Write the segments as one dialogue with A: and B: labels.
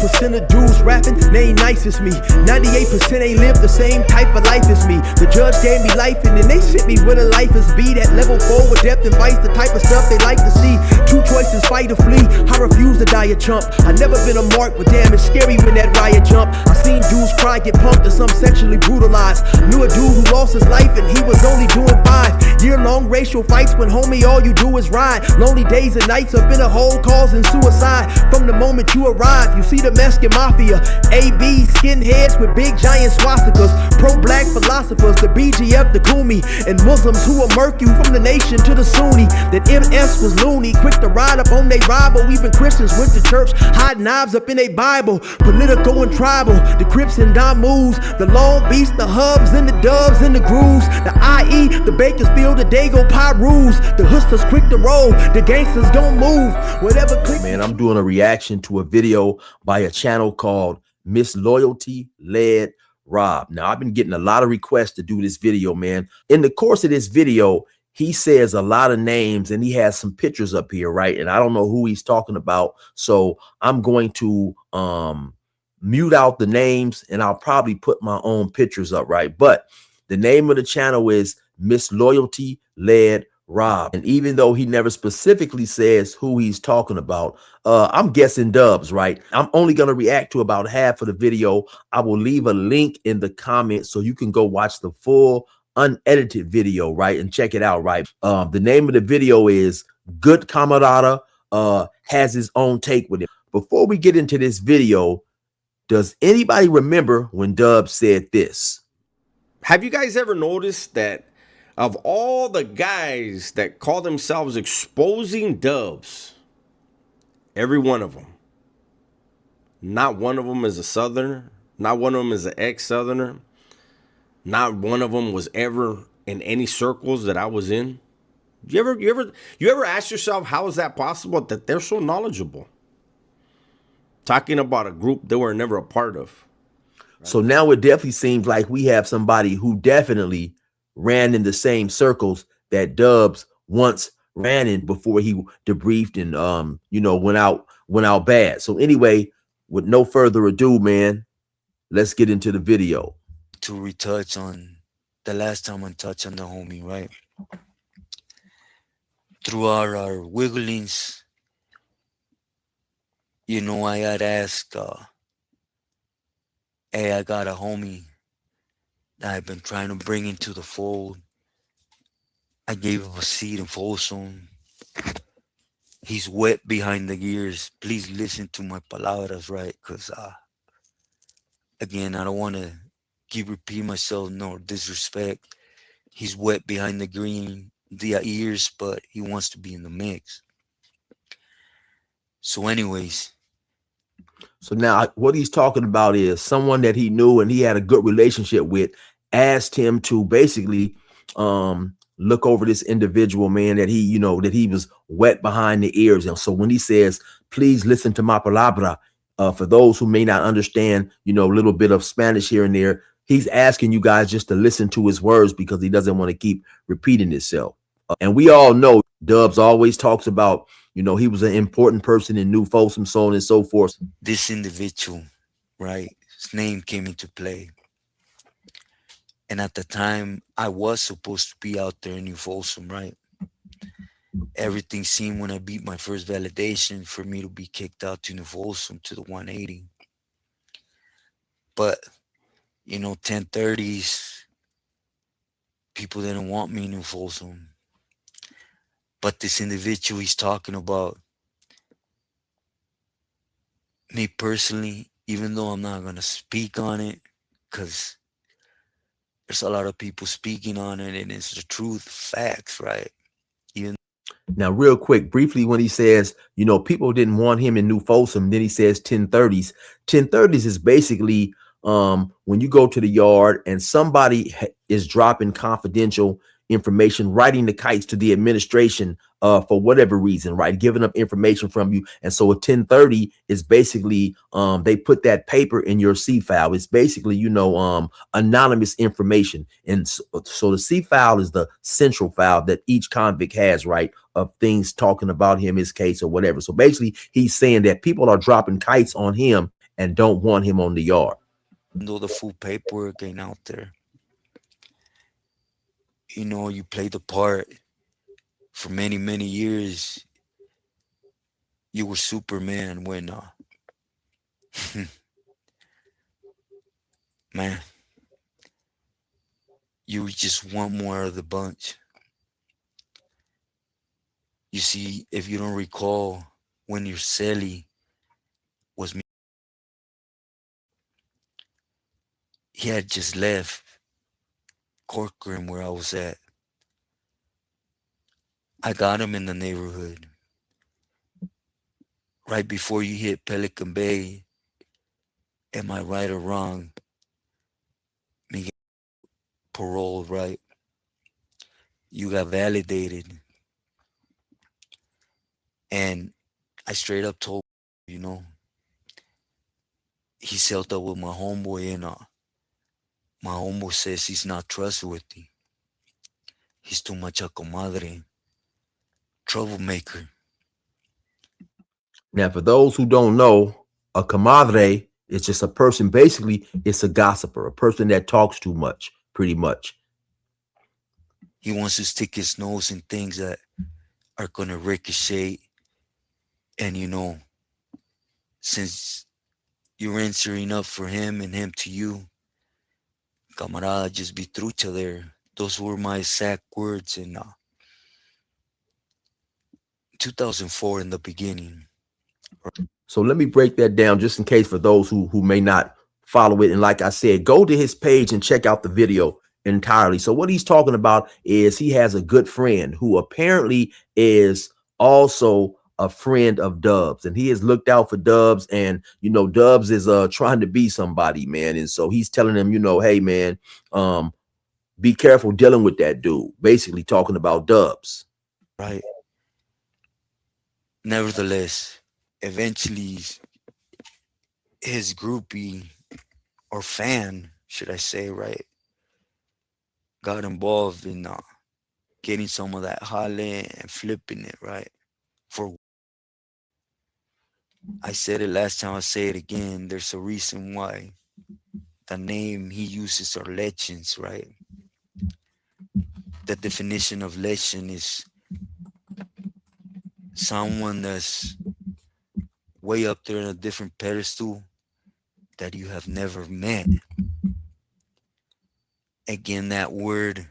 A: 1% of dudes rapping, they ain't nice as me. 98% ain't live the same type of life as me. The judge gave me life and then they sent me where the life is be. That level 4 with depth and vice, the type of stuff they like to see. Two choices, fight or flee. I refuse to die a chump. I never been a mark, but damn, it's scary when that riot jump. I seen dudes cry, get punked, and some sexually brutalized. Knew a dude who lost his life and he was only doing 5 year-long racial fights when homie all you do is ride. Lonely days and nights up in a hole causing suicide. From the moment you arrive, you see the Mexican mafia, AB skinheads with big giant swastikas, pro-black philosophers, the BGF, the Kumi, and Muslims who will murk you from the nation to the Sunni. That MS was loony, quick to ride up on they rival. Even Christians went to church, hide knives up in a Bible. Political and tribal, the Crips and Damus, the Long Beach, the Hubs and the Dubs and the Grooves, the IE, the Bakersfield, the Dago Pyrus, the Hustlers quick to roll, the gangsters don't move. Whatever click. Man, I'm doing a reaction to a video by a channel called Miss Loyalty Led Rob. Now, I've been getting a lot of requests to do this video, man. In the course of this video, he says a lot of names and he has some pictures up here, right? And I don't know who he's talking about. So I'm going to mute out the names and I'll probably put my own pictures up, right? But the name of the channel is Miss Loyalty Led Rob. And even though he never specifically says who he's talking about, I'm guessing Dubs, right? I'm only going to react to about half of the video. I will leave a link in the comments so you can go watch the full unedited video, right? And check it out, right? The name of the video is Good Camarada Has His Own Take with It. Before we get into this video, does anybody remember when Dubs said this?
B: Have you guys ever noticed that of all the guys that call themselves exposing Dubs, every one of them, not one of them is a Southerner, not one of them is an ex-Southerner, not one of them was ever in any circles that I was in? You ever ask yourself, how is that possible that they're so knowledgeable? Talking about a group they were never a part of. Right?
A: So now it definitely seems like we have somebody who definitely ran in the same circles that Dubs once ran in before he debriefed and you know, went out bad. So anyway, with no further ado, man, let's get into the video.
C: To retouch on the last time I touched on the homie, right? Throughout our wigglings, you know, I had asked, hey, I got a homie that I've been trying to bring into the fold. I gave him a seat in Folsom. He's wet behind the ears. Please listen to my palabras, right? Because, again, I don't want to keep repeating myself, no disrespect. He's wet behind the ears, but he wants to be in the mix. So anyways.
A: So now what he's talking about is someone that he knew and he had a good relationship with asked him to basically look over this individual, man, that he, you know, that he was wet behind the ears. And so when he says, please listen to my palabra, for those who may not understand, you know, a little bit of Spanish here and there, he's asking you guys just to listen to his words because he doesn't want to keep repeating himself. And we all know Dubs always talks about, you know, he was an important person in New Folsom, so on and so forth.
C: This individual, right, his name came into play. And at the time, I was supposed to be out there in New Folsom, right? Everything seemed when I beat my first validation for me to be kicked out to New Folsom to the 180. But, you know, 1030s, people didn't want me in New Folsom. But this individual he's talking about, me personally, even though I'm not going to speak on it, because there's a lot of people speaking on it, and it's the truth, facts, right? Even
A: now, real quick, briefly, when he says, you know, people didn't want him in New Folsom, then he says 1030s. 1030s is basically when you go to the yard and somebody is dropping confidential information, writing the kites to the administration for whatever reason, right? Giving up information from you. And so a 1030 is basically they put that paper in your C file. It's basically, you know, anonymous information. And so the C file is the central file that each convict has, right? Of things talking about him, his case or whatever. So basically he's saying that people are dropping kites on him and don't want him on the yard.
C: Though the full paperwork ain't out there, you play the part for many, many years. You were Superman when, man, you were just one more of the bunch. You see, if you don't recall, when your celly was me, he had just left Corcoran where I was at. I got him in the neighborhood right before you hit Pelican Bay. Am I right or wrong? Me get parole, right? You got validated. And I straight up told, you know, he sailed up with my homeboy, and my homeboy says he's not trustworthy. He's too much a comadre, troublemaker.
A: Now, for those who don't know, a comadre is just a person. Basically, it's a gossiper, a person that talks too much, pretty much.
C: He wants to stick his nose in things that are gonna ricochet. And since you're answering up for him and him to you, camarada, just be trucha there. Those were my exact words in 2004 in the beginning.
A: So let me break that down just in case for those who may not follow it. And like I said, go to his page and check out the video entirely. So what he's talking about is he has a good friend who apparently is also a friend of Dubs, and he has looked out for Dubs, and Dubs is trying to be somebody, man. And so he's telling him, hey man, be careful dealing with that dude, basically talking about Dubs.
C: Right. Nevertheless, eventually his groupie or fan, should I say, right, got involved in getting some of that jale and flipping it, right? For I said it last time, I say it again. There's a reason why the name he uses are legends, right? The definition of legend is someone that's way up there in a different pedestal that you have never met. Again, that word,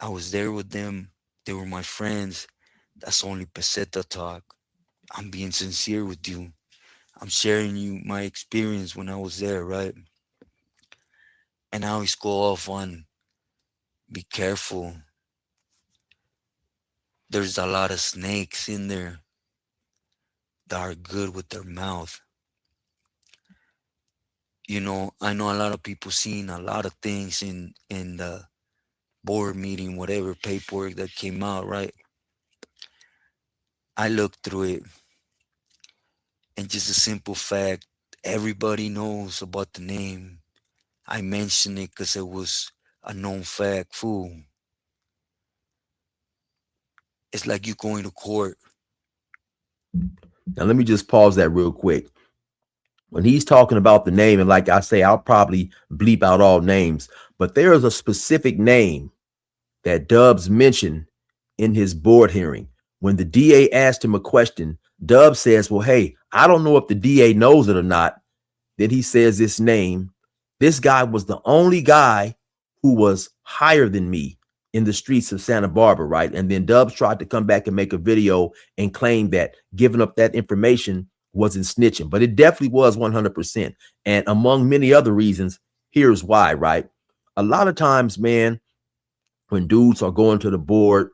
C: I was there with them. They were my friends. That's only peseta talk. I'm being sincere with you. I'm sharing you my experience when I was there, right? And I always go off on be careful. There's a lot of snakes in there that are good with their mouth. I know a lot of people seeing a lot of things in the board meeting, whatever paperwork that came out, right? I looked through it, and just a simple fact, everybody knows about the name. I mentioned it because it was a known fact. Fool. It's like you going to court.
A: Now let me just pause that real quick. When he's talking about the name, and like I say, I'll probably bleep out all names, but there is a specific name that Dubs mentioned in his board hearing. When the DA asked him a question, Dubs says, well, hey, I don't know if the DA knows it or not. Then he says this name. This guy was the only guy who was higher than me in the streets of Santa Barbara, right? And then Dubs tried to come back and make a video and claim that giving up that information wasn't snitching, but it definitely was 100%. And among many other reasons, here's why, right? A lot of times, man, when dudes are going to the board,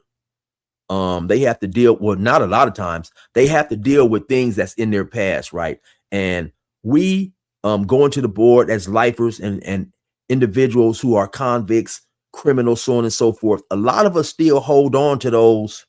A: they have to deal, well, not a lot of times, they have to deal with things that's in their past, right? And we going to the board as lifers and individuals who are convicts, criminals, so on and so forth. A lot of us still hold on to those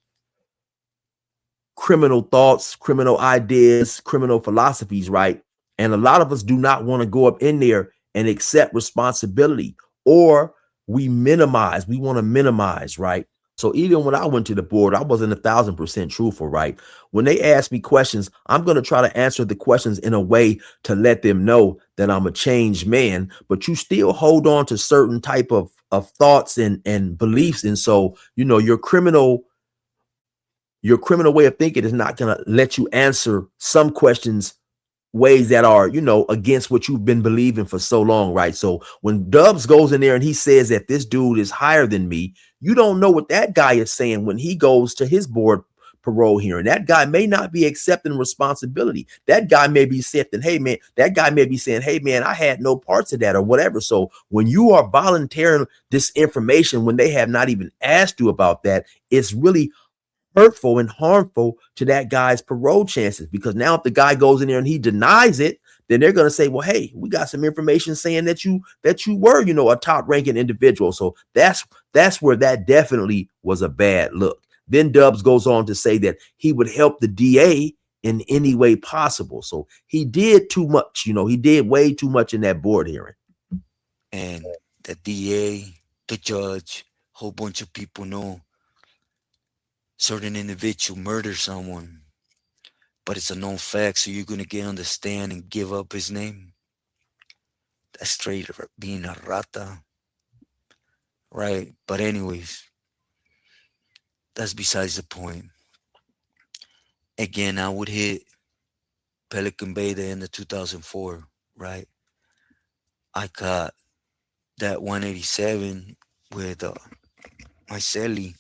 A: criminal thoughts, criminal ideas, criminal philosophies, right? And a lot of us do not want to go up in there and accept responsibility, or we want to minimize, right?
D: So even when I went to the board, I wasn't 1,000% truthful, right? When they ask me questions, I'm going to try to answer the questions in a way to let them know that I'm a changed man, but you still hold on to certain type of thoughts and beliefs. And so, your criminal way of thinking is not going to let you answer some questions ways that are, against what you've been believing for so long, right? So when Dubs goes in there and he says that this dude is higher than me, you don't know what that guy is saying when he goes to his board parole hearing. That guy may not be accepting responsibility. That guy may be accepting, hey man, that guy may be saying, hey man, I had no parts of that or whatever. So when you are volunteering this information when they have not even asked you about that, it's really hurtful and harmful to that guy's parole chances, because now if the guy goes in there and he denies it, then they're going to say, well, hey, we got some information saying that you were, a top ranking individual. So that's where that definitely was a bad look. Then Dubs goes on to say that he would help the DA in any way possible. So he did too much. He did way too much in that board hearing.
C: And the DA, the judge, whole bunch of people know certain individual murdered someone, but it's a known fact, so you're gonna get on the stand and give up his name. That's straight being a rata, right? But anyways, that's besides the point. Again, I would hit Pelican Bay the end of 2004, right? I caught that 187 with my celly,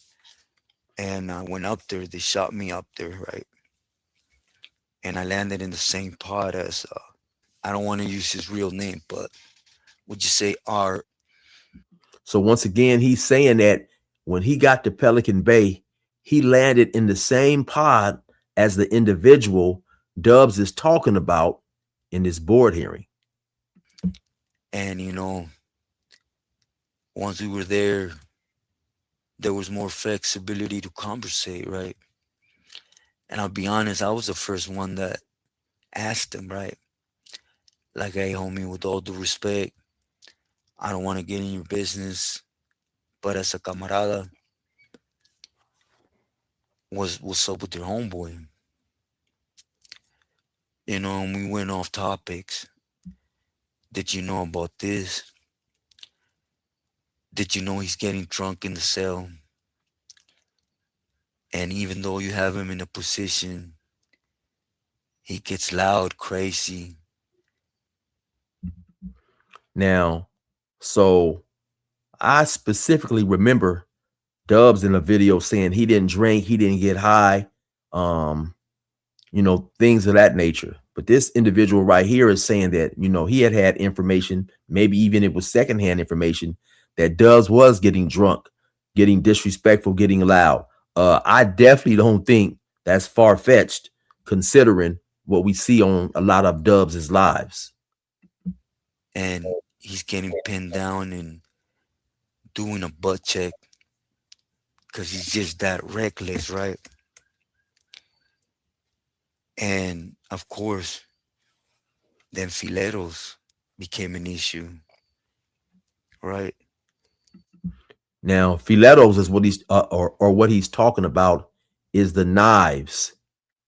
C: and I went up there. They shot me up there, right? And I landed in the same pod as I don't want to use his real name, but would you say Art?
D: So once again, he's saying that when he got to Pelican Bay, he landed in the same pod as the individual Dubs is talking about in this board hearing.
C: And once we were there, there was more flexibility to conversate, right? And I'll be honest, I was the first one that asked him, right? Like, hey, homie, with all due respect, I don't want to get in your business, but as a camarada, what's up with your homeboy? And we went off topics. Did you know about this? Did you know he's getting drunk in the cell? And even though you have him in a position, he gets loud, crazy.
D: Now, so I specifically remember Dubs in a video saying he didn't drink, he didn't get high, um, things of that nature. But this individual right here is saying that, he had information, maybe even it was secondhand information, that Dubs was getting drunk, getting disrespectful, getting loud. I definitely don't think that's far fetched considering what we see on a lot of Dubs' lives.
C: And he's getting pinned down and doing a butt check because he's just that reckless, right? And of course, then fileros became an issue, right?
D: Now, Filetos is what he's or what he's talking about is the knives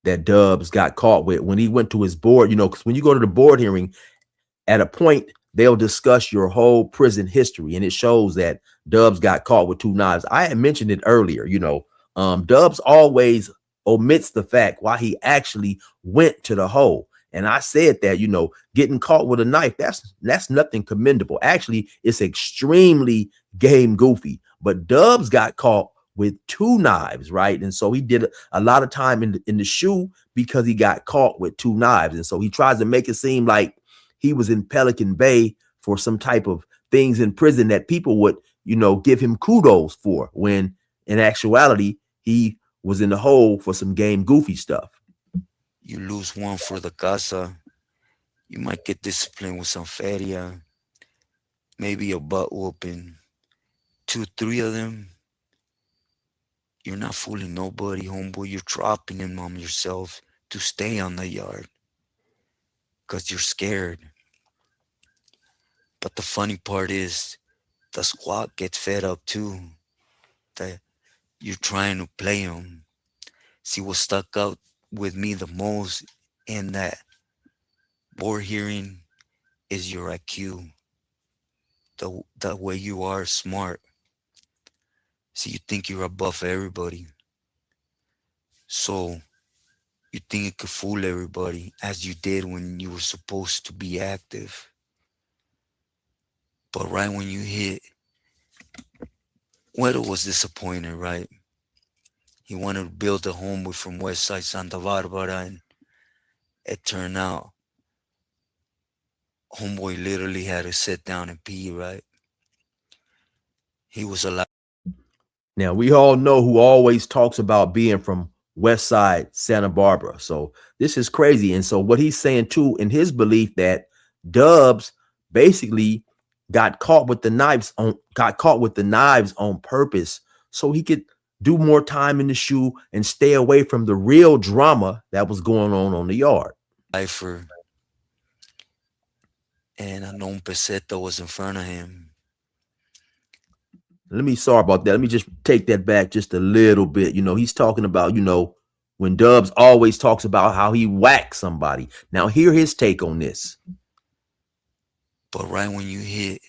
D: that Dubs got caught with when he went to his board. Because when you go to the board hearing, at a point they'll discuss your whole prison history, and it shows that Dubs got caught with two knives. I had mentioned it earlier. Dubs always omits the fact why he actually went to the hole. And I said that, getting caught with a knife, that's nothing commendable. Actually, it's extremely game goofy. But Dubs got caught with two knives, right? And so he did a lot of time in the shoe because he got caught with two knives. And so he tries to make it seem like he was in Pelican Bay for some type of things in prison that people would, give him kudos for, when in actuality, he was in the hole for some game goofy stuff.
C: You lose one for the casa, you might get disciplined with some feria, maybe a butt whooping. Two, three of them, you're not fooling nobody, homeboy. You're dropping them on yourself to stay on the yard because you're scared. But the funny part is the squad gets fed up too. That you're trying to play him. See what stuck out with me the most in that board hearing is your IQ, the way you are smart. See, you think you're above everybody. So you think you could fool everybody as you did when you were supposed to be active. But right when you hit, Weddle was disappointed, right? He wanted to build a home with from West Side Santa Barbara, and it turned out homeboy literally had to sit down and pee, right? He was alive.
D: Now we all know who always talks about being from West Side Santa Barbara. So this is crazy. And so what he's saying too, in his belief that Dubs basically got caught with the knives on purpose so he could do more time in the shoe and stay away from the real drama that was going on the yard.
C: Lifer, and a known peseta was in front of him.
D: Sorry about that. Let me just take that back just a little bit. He's talking about, when Dubs always talks about how he whacked somebody. Now, hear his take on this.
C: But right when you hit,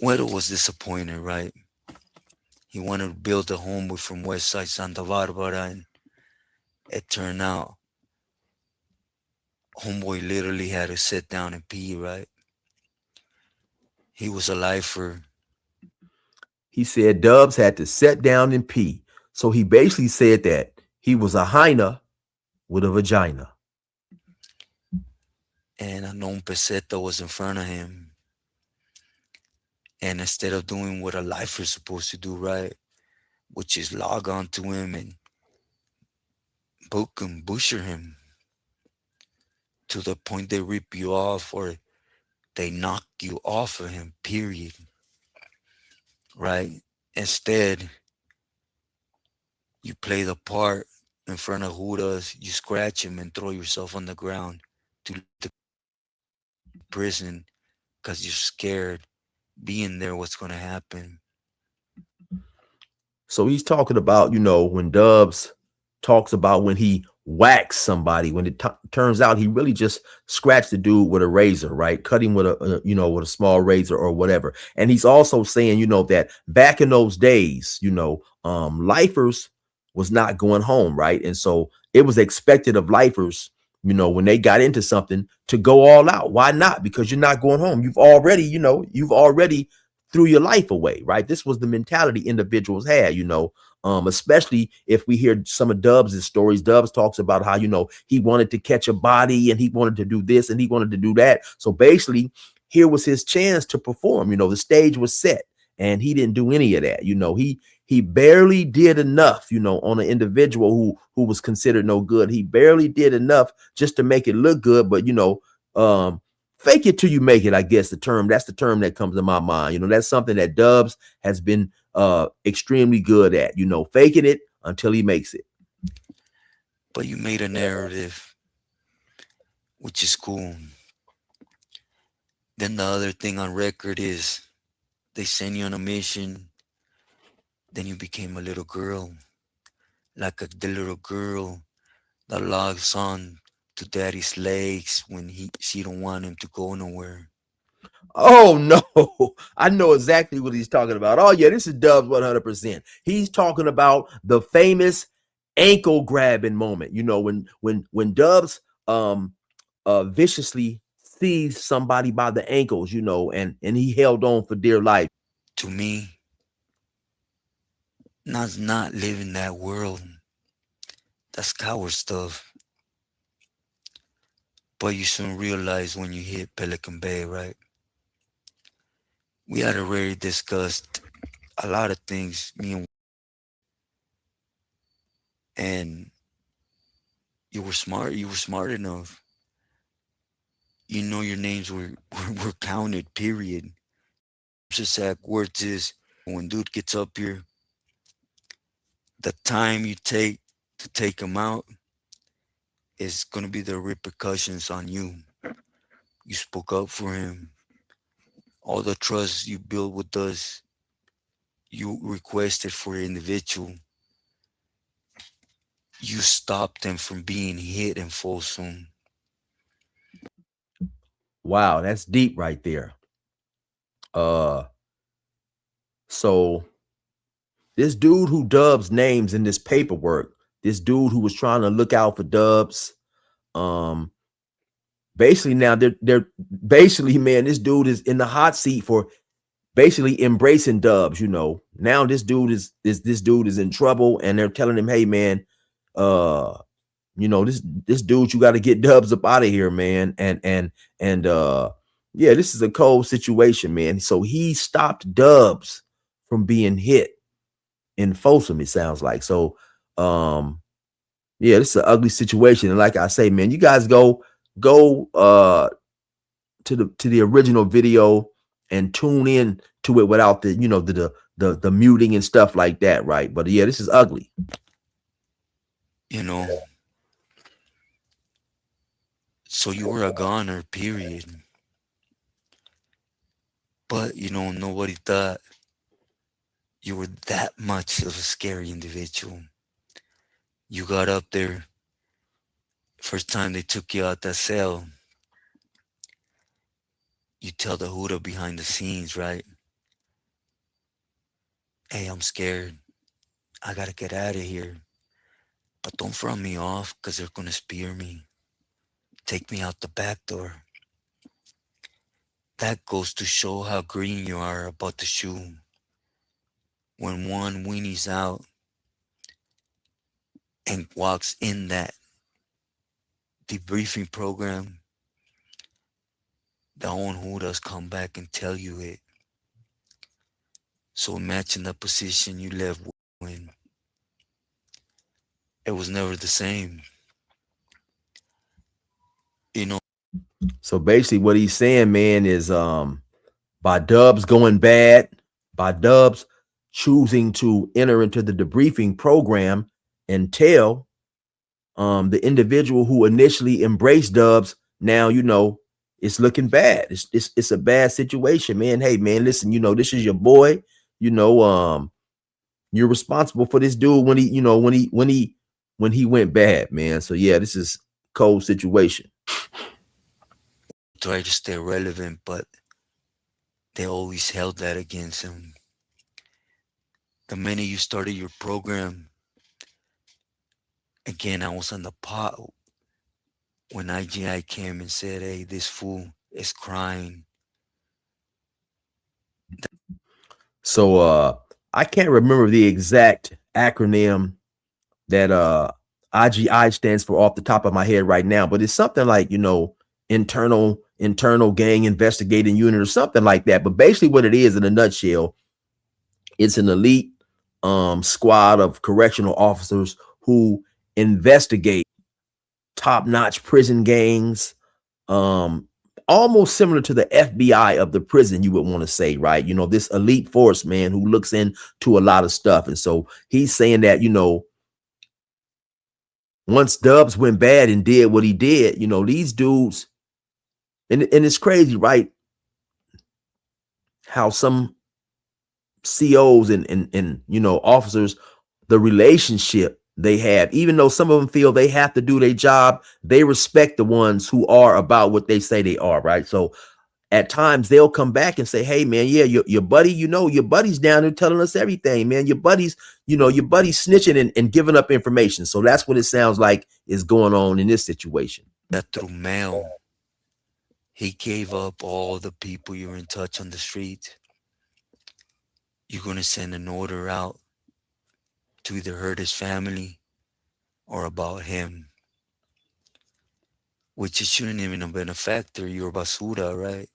C: Weddle was disappointed, right? He wanted to build a home with from West Side Santa Barbara, and it turned out homeboy literally had to sit down and pee, right? He was a lifer.
D: He said Dubs had to sit down and pee. So he basically said that he was a hyena with a vagina.
C: And a known peseta was in front of him. And instead of doing what a lifer is supposed to do, right, which is log on to him and book him, busher him to the point they rip you off or they knock you off of him, period. Right? Instead, you play the part in front of Judas, you scratch him and throw yourself on the ground to the prison because you're scared being there, what's going to happen.
D: So he's talking about, when Dubs talks about when he whacks somebody, when it turns out he really just scratched the dude with a razor, right? Cut him with with a small razor or whatever. And he's also saying, that back in those days, lifers was not going home, right? And so it was expected of lifers, when they got into something to go all out. Why not? Because you're not going home. You've already threw your life away, right? This was the mentality individuals had, especially if we hear some of Dubs' stories. Dubs talks about how, he wanted to catch a body and he wanted to do this and he wanted to do that. So basically, here was his chance to perform. The stage was set and he didn't do any of that. He barely did enough, on an individual who was considered no good. He barely did enough just to make it look good, but fake it till you make it, I guess that's the term that comes to my mind. That's something that Dubs has been extremely good at, faking it until he makes it.
C: But you made a narrative, which is cool. Then the other thing on record is they send you on a mission. Then you became a little girl, like the little girl that logs on to daddy's legs when she don't want him to go nowhere.
D: Oh no, I know exactly what he's talking about. Oh yeah, this is Dubs 100%. He's talking about the famous ankle grabbing moment. When Dubs viciously seized somebody by the ankles, and he held on for dear life.
C: To me, not living that world. That's coward stuff. But you soon realize when you hit Pelican Bay, right? We had already discussed a lot of things, and you were smart enough. You know your names were counted, period. Exact words is when dude gets up here, the time you take to take him out is gonna be the repercussions on you. You spoke up for him. All the trust you built with us, you requested for an individual, you stopped them from being hit in Folsom.
D: Wow, that's deep right there. Uh, so this dude who dubs names in this paperwork, this dude who was trying to look out for dubs, um, basically now they're basically, man, this dude is in the hot seat for basically embracing dubs. You know, now this dude is in trouble, and they're telling him, hey man, uh, you know, this dude, you got to get dubs up out of here, man. And yeah, this is a cold situation, man. So he stopped dubs from being hit in Folsom, it sounds like. So yeah, this is an ugly situation. And like I say, man, you guys go to the original video and tune in to it without the, you know, the muting and stuff like that, right? But yeah, this is ugly.
C: You know, so you were a goner, period. But, nobody thought you were that much of a scary individual. You got up there, first time they took you out that cell, you tell the Huda behind the scenes, right? Hey, I'm scared. I gotta get out of here. But don't front me off, because they're gonna spear me. Take me out the back door. That goes to show how green you are about the shoe. When one weenies out and walks in that debriefing program, the own Hudas come back and tell you it. So imagine the position you left when it was never the same. You know,
D: So basically what he's saying, man, is by dubs going bad, by dubs choosing to enter into the debriefing program and tell the individual who initially embraced dubs, now, you know, it's looking bad. It's a bad situation, man. Hey man, listen, you know, this is your boy. You know, you're responsible for this dude when he, you know, when he went bad, man. So yeah, this is cold situation.
C: try to stay relevant, but they always held that against him. The minute you started your program, again, I was on the pot when IGI came and said, hey, this fool is crying.
D: So I can't remember the exact acronym that IGI stands for off the top of my head right now, but it's something like, you know, internal gang investigating unit or something like that. But basically what it is in a nutshell, it's an elite squad of correctional officers who investigate top-notch prison gangs, almost similar to the FBI of the prison, you would want to say, right? You know, this elite force, man, who looks into a lot of stuff. And so he's saying that, you know, once Dubs went bad and did what he did, you know, these dudes, and it's crazy, right? How some COs and you know, officers, the relationship they have, even though some of them feel they have to do their job, they respect the ones who are about what they say they are, right? So at times they'll come back and say, hey man, yeah, your buddy, you know, your buddy's down there telling us everything, man. Your buddy's, you know, your buddy's snitching and giving up information. So that's what it sounds like is going on in this situation.
C: That through mail, he gave up all the people you're in touch on the street. You're going to send an order out to either hurt his family or about him, which it shouldn't even have been a factor. You're basura, right?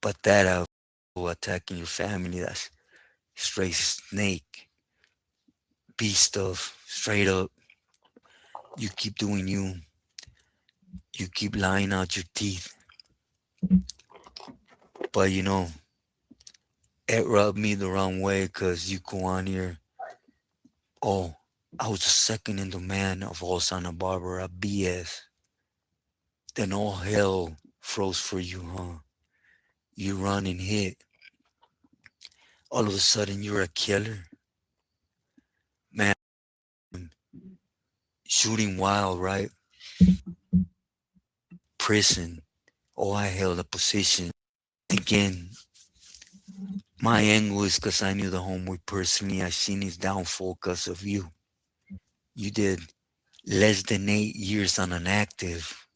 C: But that attacking your family, that's straight snake, beast stuff, straight up. You keep doing you. You keep lying out your teeth. But it rubbed me the wrong way because you go on here. Oh, I was the second in demand of all Santa Barbara BS. Then all hell froze for you, huh? You run and hit. all of a sudden you're a killer. Man, shooting wild, right? Prison. Oh, I held a position. Again, my angle is because I knew the homeboy personally. I seen his downfall because of you. You did less than 8 years on an active.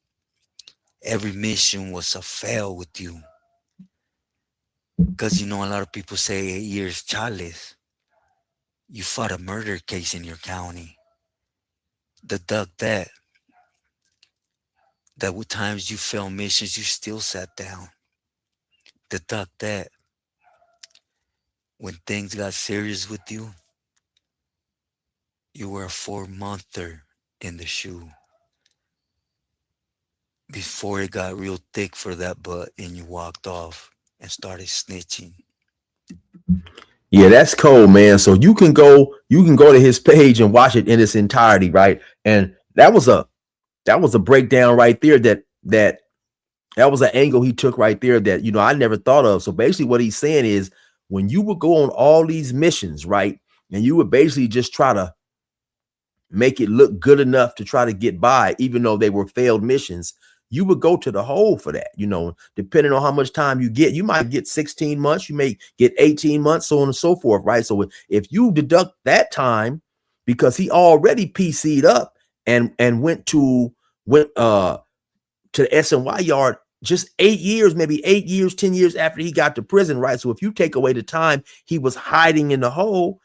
C: Every mission was a fail with you. Because you know, a lot of people say 8 years, chales. You fought a murder case in your county. Deduct that. That with times you failed missions, you still sat down. Deduct that. When things got serious with you, you were a 4-monther in the shoe. Before it got real thick for that butt and you walked off and started snitching.
D: Yeah, that's cold, man. So you can go to his page and watch it in its entirety, right? And that was a breakdown right there that was an angle he took right there that, you know, I never thought of. So basically what he's saying is when you would go on all these missions, right? And you would basically just try to make it look good enough to try to get by, even though they were failed missions, you would go to the hole for that. You know, depending on how much time you get, you might get 16 months, you may get 18 months, so on and so forth, right? So if you deduct that time, because he already PC'd up and went to the SNY yard just 8 years, maybe 8 years, 10 years after he got to prison, right? So if you take away the time he was hiding in the hole,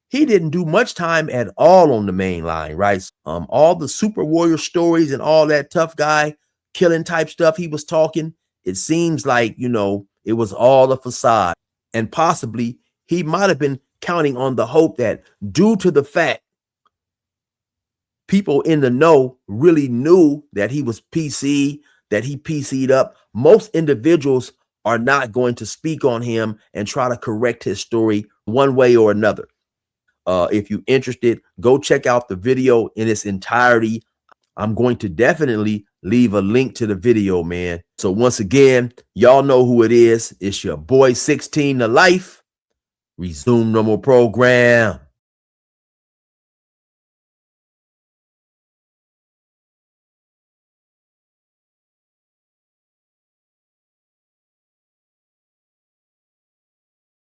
D: he didn't do much time at all on the main line, right? All the super warrior stories and all that tough guy killing type stuff he was talking, it seems like, you know, it was all a facade. And possibly he might have been counting on the hope that due to the fact people in the know really knew that he was PC, that he PC'd up, most individuals are not going to speak on him and try to correct his story one way or another. If you're interested, go check out the video in its entirety. I'm going to definitely leave a link to the video, man. So once again, y'all know who it is. It's your boy 16 to life. Resume normal program.